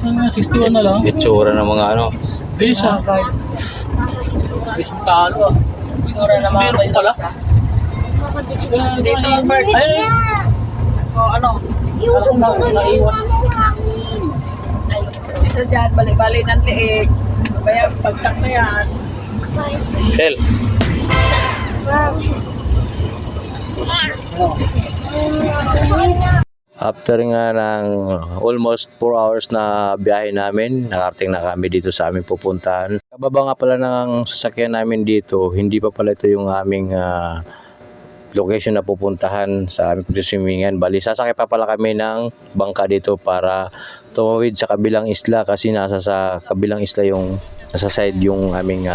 61 na lang. Itsura ng mga ano. Bisa. Bisa talo. Siguro na mga Meron pala. dito, Bert. Ay, O ano? parang naiwan. Ay, isa dyan, bali-bali ng liig. Kaya bagsak na yan. Sel. After nga ng almost 4 hours na biyahe namin, nakarating na kami dito sa aming pupuntahan. Kababa nga pala ng sasakyan namin dito, hindi pa pala ito yung aming location na pupuntahan sa aming pagsiswimingan. Bali, sasakay pa pala kami ng bangka dito para tumawid sa kabilang isla kasi nasa sa kabilang isla yung nasa side yung aming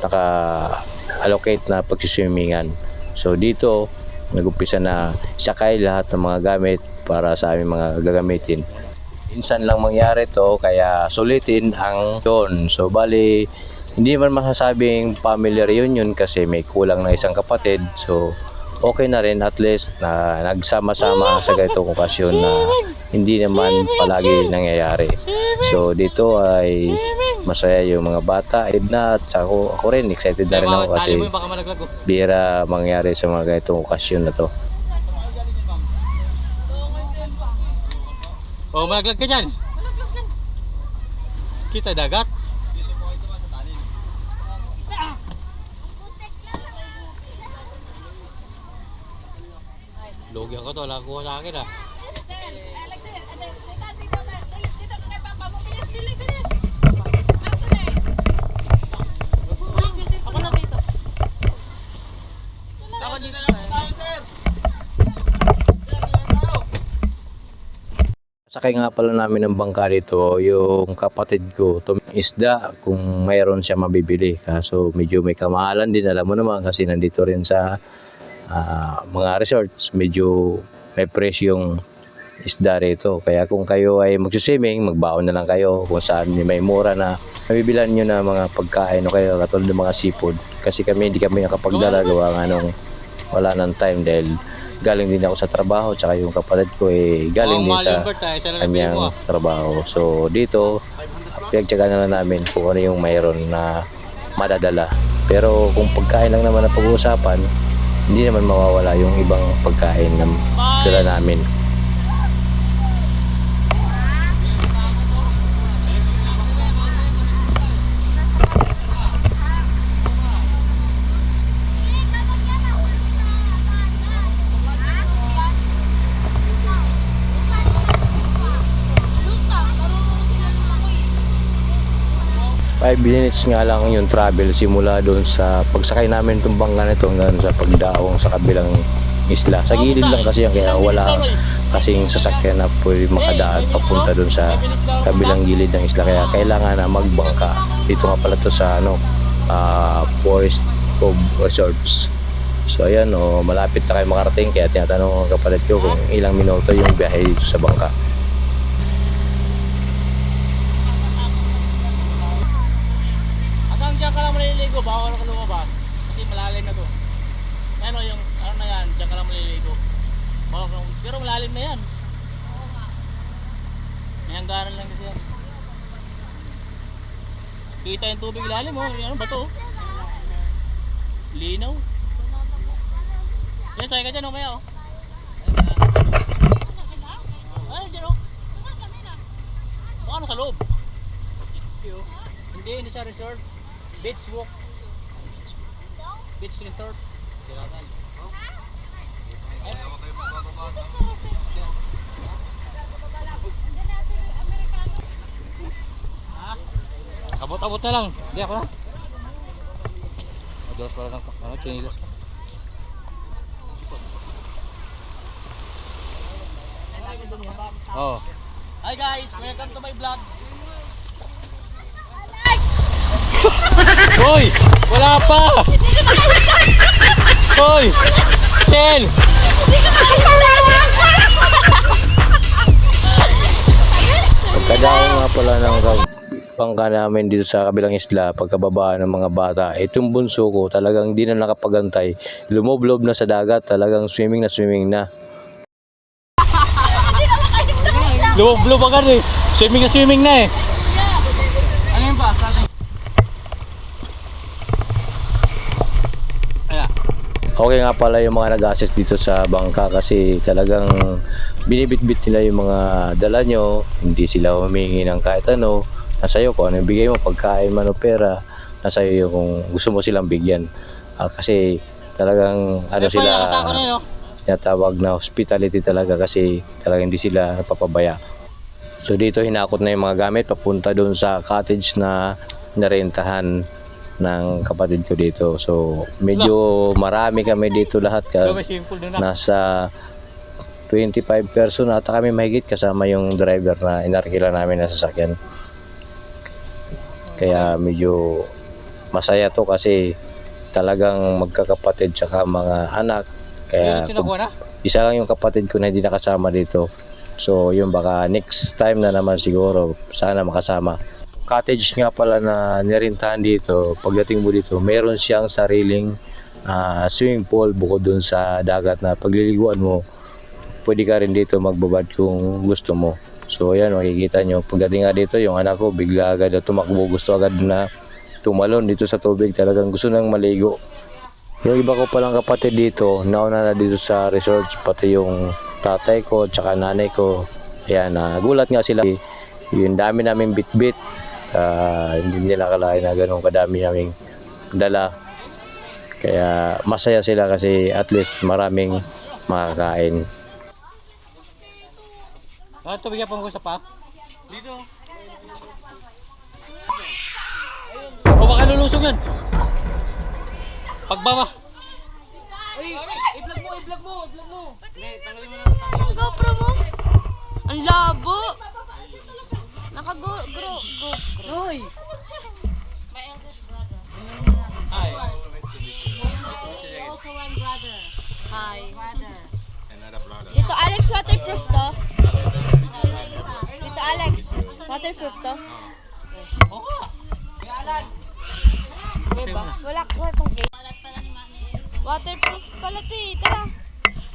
naka-allocate na pagsiswimingan. So dito, nag-umpisa na sakay lahat ng mga gamit para sa aming mga gagamitin. Minsan lang mangyari to kaya sulitin ang yun. So bali, hindi man masasabing family reunion kasi may kulang na isang kapatid. So okay na rin at least na nagsama-sama sa ganitong okasyon na hindi naman palagi nangyayari. So dito ay masaya yung mga bata, Edna at ako rin excited na rin ako kasi bira mangyari sa mga ganitong okasyon na to. Oh, malaglag ka dyan. Kita dagat. Logi ako to, wala kuha sa akin ah. Sakay nga pala namin ng bangka dito yung kapatid ko, isda kung mayroon siya mabibili. Kaso medyo may kamahalan din, alam mo naman kasi nandito rin sa mga resorts, medyo may presyong isda rito. Kaya kung kayo ay magsiswimming, magbaon na lang kayo kung saan may mura na mabibilan nyo na mga pagkain o kayo katulad ng mga seafood. Kasi hindi kami nakapagdala gawa nga nung wala ng time dahil galing din ako sa trabaho tsaka yung kapatid ko galing din sa kanyang trabaho. So dito pinagtyagaan na lang namin kung ano yung mayroon na madadala. Pero kung pagkain lang naman na pag-uusapan, hindi naman mawawala yung ibang pagkain na dala namin. 5 minutes nga lang yung travel simula doon sa pagsakay namin itong bangka nito hanggang sa pagdaong sa kabilang isla. Sa gilid lang kasi yan kaya wala kasing sasakyan na pwede makadaan papunta doon sa kabilang gilid ng isla. Kaya kailangan na magbangka. Dito nga pala to sa Forest Cove Resorts. So ayan, malapit na kayo makarating kaya tinatanong ang kapalit ko kung ilang minuto yung biyahe dito sa bangka. Diyan ka lang maliligo, bawal ka lumabas kasi malalim na to. Ano yung ano na yan, diyan ka lang maliligo. Pero malalim na yan. May hanggaran lang kasi yan. Kita yung tubig ilalim ano ba to? Linaw. Yan, sakay ka dyan kaya Ay, dyan baka sa loob. Hindi siya resort. Beach walk. Beach resort. Abot-abot na lang. Hindi ako na. Madulas pala ng chinilas ka. Oh. Hi guys, welcome to my vlog. Hoy! Wala pa! Hoy! Sel! Pagkadaong nga pala ng bangka namin dito sa kabilang isla, pagkababa ng mga bata, itong bunso ko talagang di na nakapagantay. Lumoblob na sa dagat, talagang swimming na. Lumoblob agad Swimming na eh. Ano yun pa? Sa atin? Ayan. Okay nga pala yung mga nag-assist dito sa bangka kasi talagang binibitbit nila yung mga dala nyo. Hindi sila humingi ng kahit ano. Nasa iyo kung ano yung bigay mo, pagkain man o pera. Nasa iyo kung gusto mo silang bigyan. Kasi talagang ano Ay, sila nakasako na yun, no? tinatawag na hospitality talaga kasi talagang hindi sila napapabaya. So dito hinakot na yung mga gamit papunta doon sa cottage na narentahan ng kapatid ko dito. So medyo marami kami dito lahat So, may swimming pool doon na. nasa 25 person ata kami mahigit kasama yung driver na inarkila namin na sasakyan. Kaya medyo masaya to kasi talagang magkakapatid tsaka mga anak. Kaya Ayun, sinakuha na? isa lang yung kapatid ko na hindi nakasama dito. So yun baka next time na naman siguro sana makasama. Cottage nga pala na nirintahan dito, pagdating mo dito, meron siyang sariling swimming pool bukod dun sa dagat na pagliliguan mo. Pwede ka rin dito magbabad kung gusto mo. So ayan, makikita nyo, pagdating nga dito, yung anak ko bigla agad na tumakbo, gusto agad na tumalon dito sa tubig, talagang gusto nang maligo. Yung iba ko palang kapatid dito, nauna na dito sa resort, pati yung tatay ko, tsaka nanay ko. Ayan, nagulat nga sila. Yung dami namin bit-bit. Hindi nila akalain na ganun kadami naming dala. Kaya masaya sila kasi at least maraming makakain. Ito, bigyan pa mo sa pa? Dito. O baka lulusog yan. Pagbaba. I-vlog mo. Hindi, tanggalin mo na. Ang GoPro mo? Ang labo! Naka-GoPro. Hoy! My eldest brother. Hi. Also one brother. Hi. Brother. Dito Alex, waterproof to? Dito Alex, waterproof to? Oo nga. Diba? Wala pang case. Waterproof pala to eh. Tara.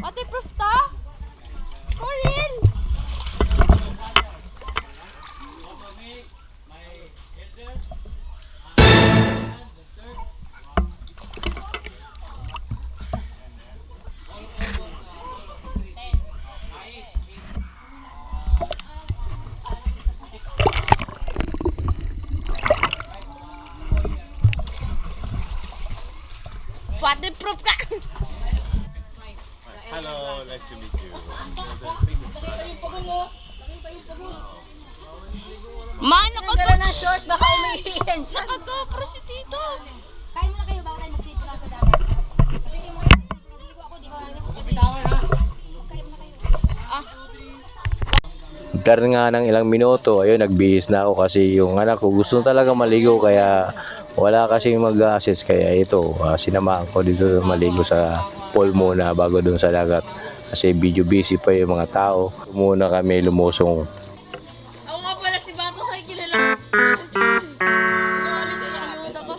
Waterproof to? For real? Waterproof ka! Hello, nice to meet you. Man, Dala ng short, baka umihiyan dyan. naka-GoPro si Tito. Kain mo na kayo, baka tayo mag-save lang sa dagat. Kasi di mo naligo ako, di ko Ah, Pero nga ng ilang minuto, ayun, nagbihis na ako kasi yung anak ko gusto talaga maligo kaya wala kasing mag-assist kaya ito, sinamahan ko dito maligo sa pool muna bago dun sa dagat kasi video busy pa yung mga tao. Muna kami lumusong. ako nga pala si Bato sa kilala. Sorry sa nakalimutan ko.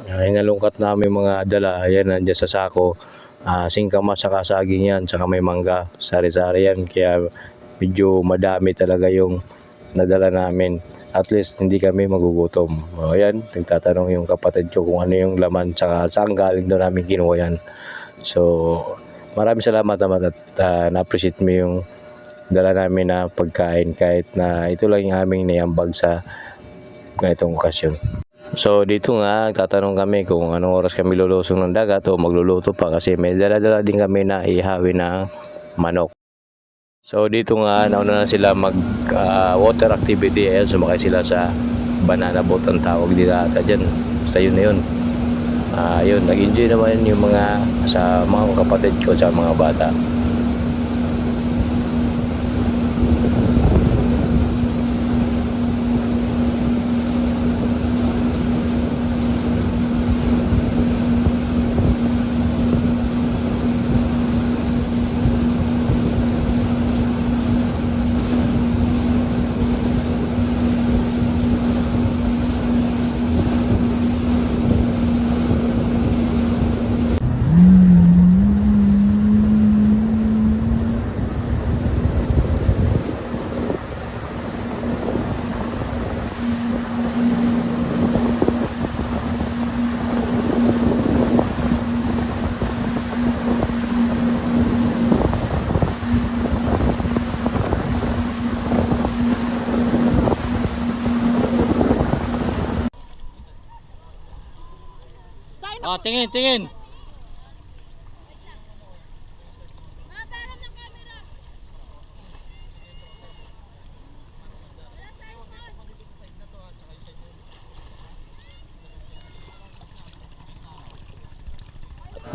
Inalungkat namin mga dala, ayan nandiyan sa sako. Singkamas saka saging yan, saka may mangga, sari-sari yan. Kaya medyo madami talaga yung nadala namin. At least hindi kami magugutom. Ayan, nagtatanong yung kapatid ko kung ano yung laman, saka saan galing daw namin kinuha yan. So, maraming salamat naman at na-appreciate mo yung dala namin na pagkain kahit na ito lang yung aming naiambag sa ganitong okasyon. So dito nga tatanong kami kung anong oras kami lulusong ng dagat o magluluto pa kasi may dala-dala din kami na ihawi ng manok. So dito nga nauna na sila mag water activity. Ayan, sumakay sila sa banana boat ang tawag nila ata dyan. Basta yun na yun. Yun, nag-enjoy naman yung mga sa mga kapatid ko sa mga bata. Oh, tingin, tingin.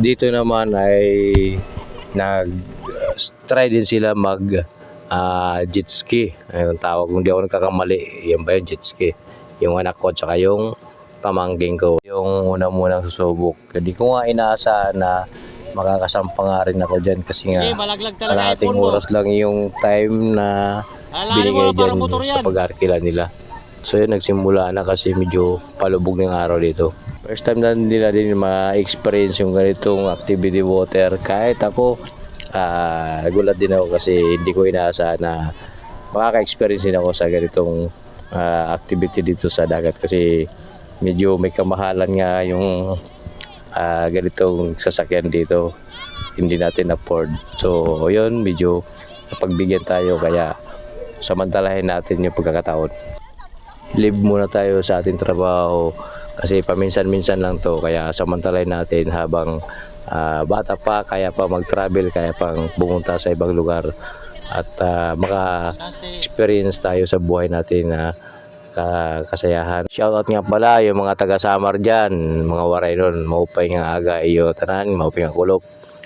Dito naman ay try din sila mag jet ski. Ayun ang tawag, kung di ako nagkakamali, yan ba yung jet ski? Yung anak ko tsaka yung pamangking ko. Yung una-munang susubok. Hindi ko nga inaasahan na makakasampa nga rin ako dyan kasi nga Malaglag talaga kalahating iPhone mo. oras lang yung time na Alalahanin mo binigay na parang dyan motor sa yan. pag-arkila nila. So yun, nagsimula na kasi medyo palubog ng araw dito. First time na nila din ma-experience yung ganitong activity water. Kahit ako, nagulat din ako kasi hindi ko inaasahan na makaka-experience din ako sa ganitong activity dito sa dagat kasi medyo may kamahalan nga yung ganitong sasakyan dito, hindi natin afford. So yun, medyo napagbigyan tayo kaya samantalahin natin yung pagkakataon. Leave muna tayo sa ating trabaho kasi paminsan-minsan lang to, kaya samantalahin natin habang bata pa, kaya pa mag-travel, kaya pang pumunta sa ibang lugar at maka-experience tayo sa buhay natin na kasayahan. Shoutout nga pala yung mga taga Samar dyan, mga waray nun, maupay nga aga iyo tanan, maupay nga kulop.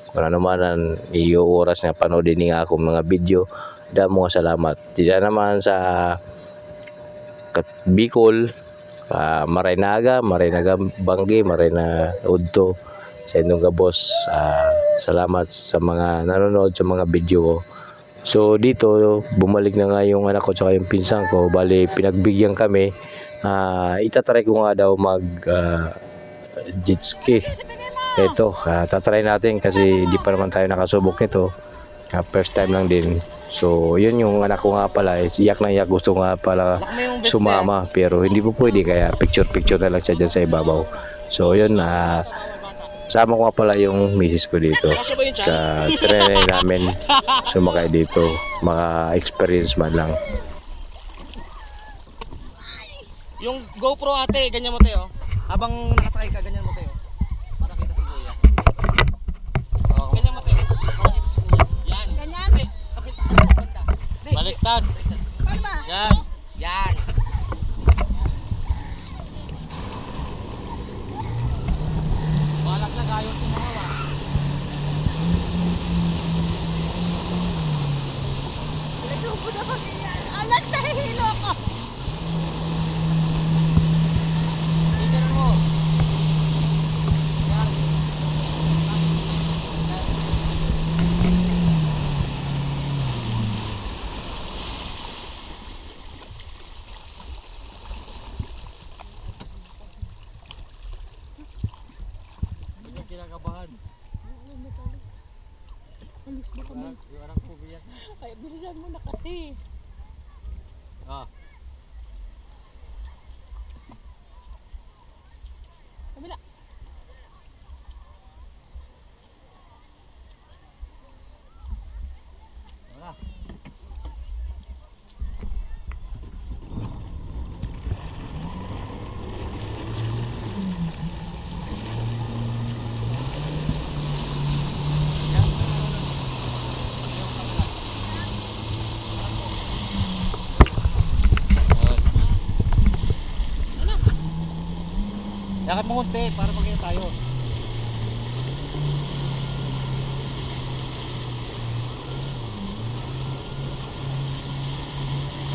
Kung ano man ang iyo oras nga panoodin nga akong mga video, damo salamat. Diyan naman sa Bicol, Maray Naga Banggi, Maray na Udto, sa inyong gabos. Salamat sa mga nanonood sa mga video ko. So dito, bumalik na nga yung anak ko tsaka yung pinsan ko. Bali, pinagbigyan kami. Itatry ko nga daw mag jet ski. Ito, tatry natin kasi di pa naman tayo nakasubok nito. First time lang din. So yun yung anak ko nga pala, iyak na iyak, gusto nga pala sumama pero hindi po pwede, kaya picture na lang siya dyan sa ibabaw. So yun, sama ko nga pala yung misis ko dito. Trinay namin sumakay dito, maka-experience man lang. Yung GoPro ate, ganyan mo tayo. Habang nakasakay ka, ganyan mo tayo. Para kita si kuya. Ganyan mo tayo. Para kita si kuya. Yan. Ganyan? Kapit sa banda. Baliktad. Pagba. Yan. Yan. Malaglag ayaw tumawa. Nagtubo na pag iyan. Alex, nahihilo ako. Tingnan mo. Yan. Hindi kinakabahan. Alis mo kami. Yung anak ko biyak. Ay, bilisan mo na kasi. Ah. Kabila. Wala. Yakap mo konti para magkita tayo.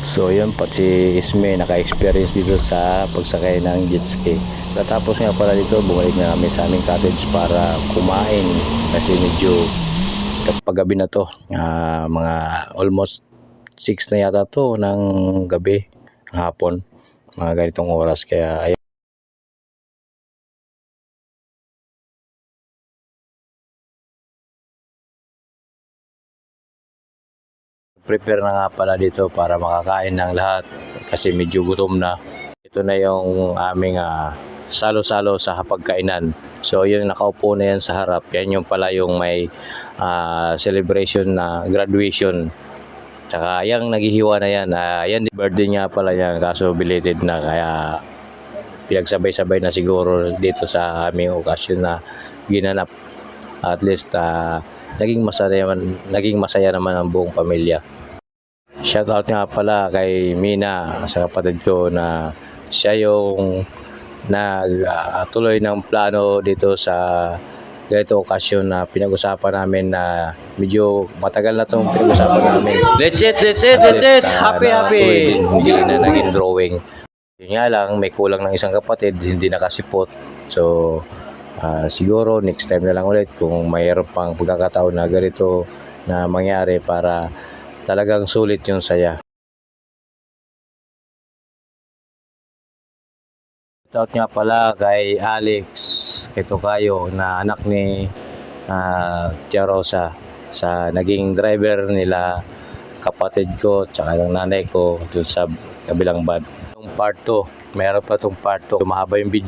So yun, pati Isme naka-experience dito sa pagsakay ng jet ski. Natapos nga pala dito, bumalik na kami sa aming cottage para kumain kasi medyo paggabi na to, mga almost 6 na yata to ng gabi, hapon, mga ganitong oras, kaya ayun. Prepare na nga pala dito para makakain ng lahat kasi medyo gutom na. Ito na yung aming salo-salo sa hapagkainan. So yung nakaupo na yan sa harap, yan yung pala yung may celebration na graduation. Tsaka yung naghihiwa na yan, yan birthday nga pala yan kaso belated na, kaya pinagsabay-sabay na siguro dito sa aming okasyon na ginanap. At least naging masaya naman ang buong pamilya. Shoutout nga pala kay Mina sa kapatid ko na siya yung tuloy ng plano dito sa ganito okasyon na pinag-usapan namin na medyo matagal na itong pinag-usapan namin. Let's it! Happy! Hindi na naging drawing. Yun nga lang, may kulang ng isang kapatid, hindi nakasipot. So, siguro next time na lang ulit kung mayroon pang pagkakataon na ganito na mangyari para talagang sulit yung saya. Shoutout nga pala kay Alex, kay Tokayo na anak ni Tia Rosa sa naging driver nila kapatid ko tsaka ng nanay ko dun sa kabilang band. Yung part 2, mayroon pa itong part 2, mahaba yung video.